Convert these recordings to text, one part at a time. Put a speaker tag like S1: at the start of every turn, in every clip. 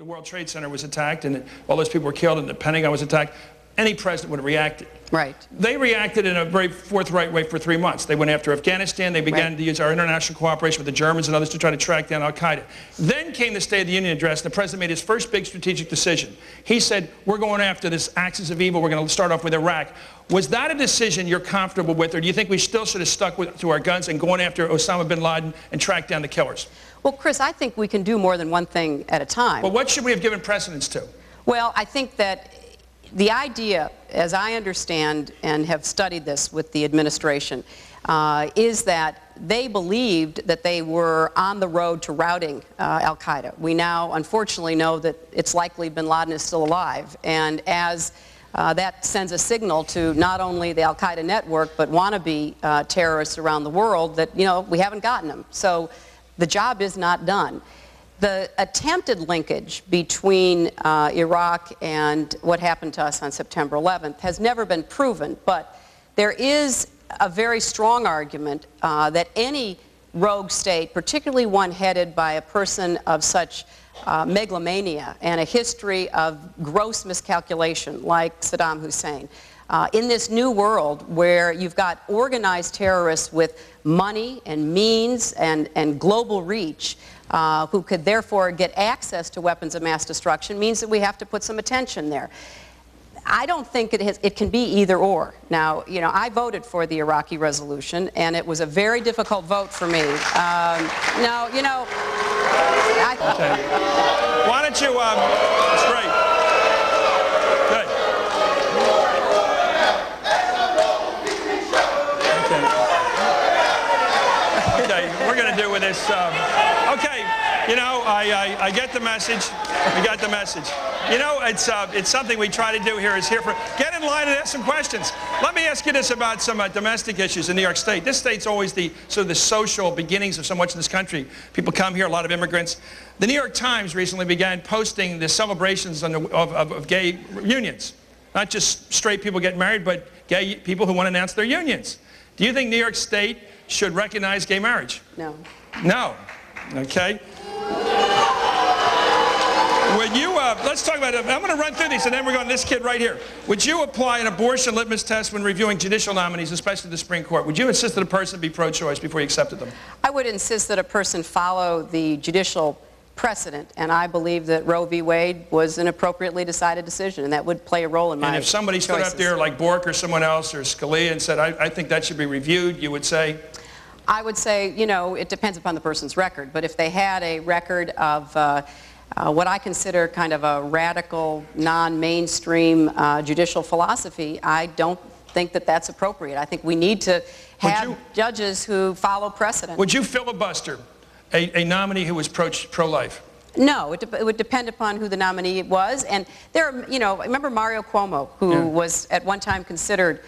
S1: the World Trade Center was attacked and all those people were killed and the Pentagon was attacked, any president would have reacted.
S2: Right.
S1: They reacted in a very forthright way for 3 months. They went after Afghanistan. They began to use our international cooperation with the Germans and others to try to track down al-Qaeda. Then came the State of the Union address, and the president made his first big strategic decision. He said, we're going after this axis of evil. We're going to start off with Iraq. Was that a decision you're comfortable with, or do you think we still should have stuck to our guns and going after Osama bin Laden and tracked down the killers?
S2: Well, Chris, I think we can do more than one thing at a time.
S1: Well, what should we have given precedence to?
S2: Well, I think that the idea, as I understand and have studied this with the administration, is that they believed that they were on the road to routing al-Qaeda. We now, unfortunately, know that it's likely bin Laden is still alive. And as that sends a signal to not only the al-Qaeda network, but wannabe terrorists around the world that, you know, we haven't gotten them. So the job is not done. The attempted linkage between Iraq and what happened to us on September 11th has never been proven, but there is a very strong argument that any rogue state, particularly one headed by a person of such megalomania and a history of gross miscalculation like Saddam Hussein, in this new world where you've got organized terrorists with money and means and global reach, who could therefore get access to weapons of mass destruction, means that we have to put some attention there. I don't think it can be either or. Now, you know, I voted for the Iraqi resolution, and it was a very difficult vote for me. Now, you know,
S1: okay. Why don't you, it's great. Good. Okay, we're going to do with this, okay, you know, I get the message. We got the message. You know, it's something we try to do here is here for, get in line and ask some questions. Let me ask you this about some domestic issues in New York State. This state's always the sort of the social beginnings of so much of this country. People come here, a lot of immigrants. The New York Times recently began posting the celebrations of gay unions. Not just straight people getting married, but gay people who want to announce their unions. Do you think New York State should recognize gay marriage?
S2: No.
S1: No. Okay. Would you, let's talk about it. I'm going to run through these, and then we're going to this kid right here. Would you apply an abortion litmus test when reviewing judicial nominees, especially the Supreme Court? Would you insist that a person be pro-choice before you accepted them?
S2: I would insist that a person follow the judicial precedent, and I believe that Roe v. Wade was an appropriately decided decision, and that would play a role in my choices.
S1: And if somebody stood up there like Bork or someone else or Scalia and said, I think that should be reviewed, you would say?
S2: I would say, you know, it depends upon the person's record, but if they had a record of what I consider kind of a radical, non-mainstream judicial philosophy, I don't think that that's appropriate. I think we need to have judges who follow precedent.
S1: Would you filibuster a nominee who was pro-life?
S2: No, it would depend upon who the nominee was. And there are, you know, remember Mario Cuomo, who was at one time considered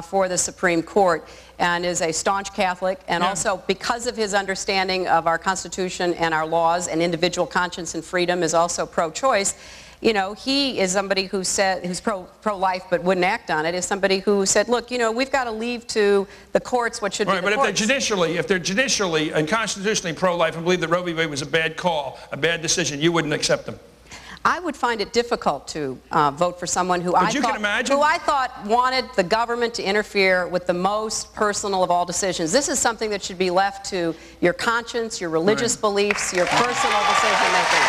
S2: for the Supreme Court and is a staunch Catholic, and also because of his understanding of our Constitution and our laws and individual conscience and freedom is also pro-choice. You know, he is somebody who said, who's pro-life but wouldn't act on it, is somebody who said, look, you know, we've got to leave to the courts what should be the courts.
S1: But if they're judicially and constitutionally pro-life and believe that Roe v. Wade was a bad call, a bad decision, you wouldn't accept them?
S2: I would find it difficult to vote for someone who I thought wanted the government to interfere with the most personal of all decisions. This is something that should be left to your conscience, your religious beliefs, your personal decision making.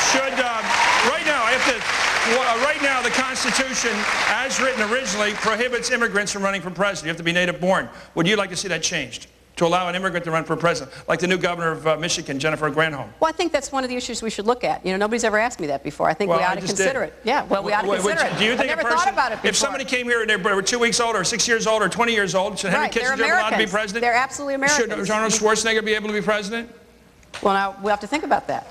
S1: Right now, the Constitution, as written originally, prohibits immigrants from running for president. You have to be native born. Would you like to see that changed? To allow an immigrant to run for president, like the new governor of Michigan, Jennifer Granholm?
S2: Well, I think that's one of the issues we should look at. You know, nobody's ever asked me that before. I think we ought to consider it. Yeah, well, we ought to consider it.
S1: Do you think
S2: I've never thought about it before.
S1: If somebody came here and they were 2 weeks old or 6 years old or 20 years old, should Henry Kissinger be allowed to be president?
S2: They're absolutely Americans.
S1: Should Arnold Schwarzenegger be able to be president?
S2: Well, now, we'll have to think about that.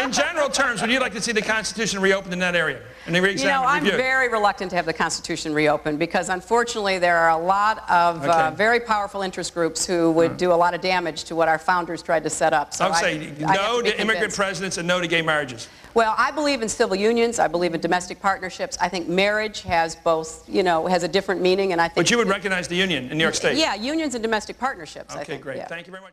S1: In general terms, would you like to see the Constitution reopened in that area? And
S2: you know, I'm very reluctant to have the Constitution reopened because, unfortunately, there are a lot of very powerful interest groups who would do a lot of damage to what our founders tried to set up. So
S1: I'm saying no to immigrant presidents and no to gay marriages.
S2: Well, I believe in civil unions. I believe in domestic partnerships. I think marriage has both, you know, has a different meaning, and I think.
S1: But you would recognize the union in New York State?
S2: Yeah, unions and domestic partnerships.
S1: Okay,
S2: I think.
S1: great.
S2: Yeah.
S1: Thank you very much.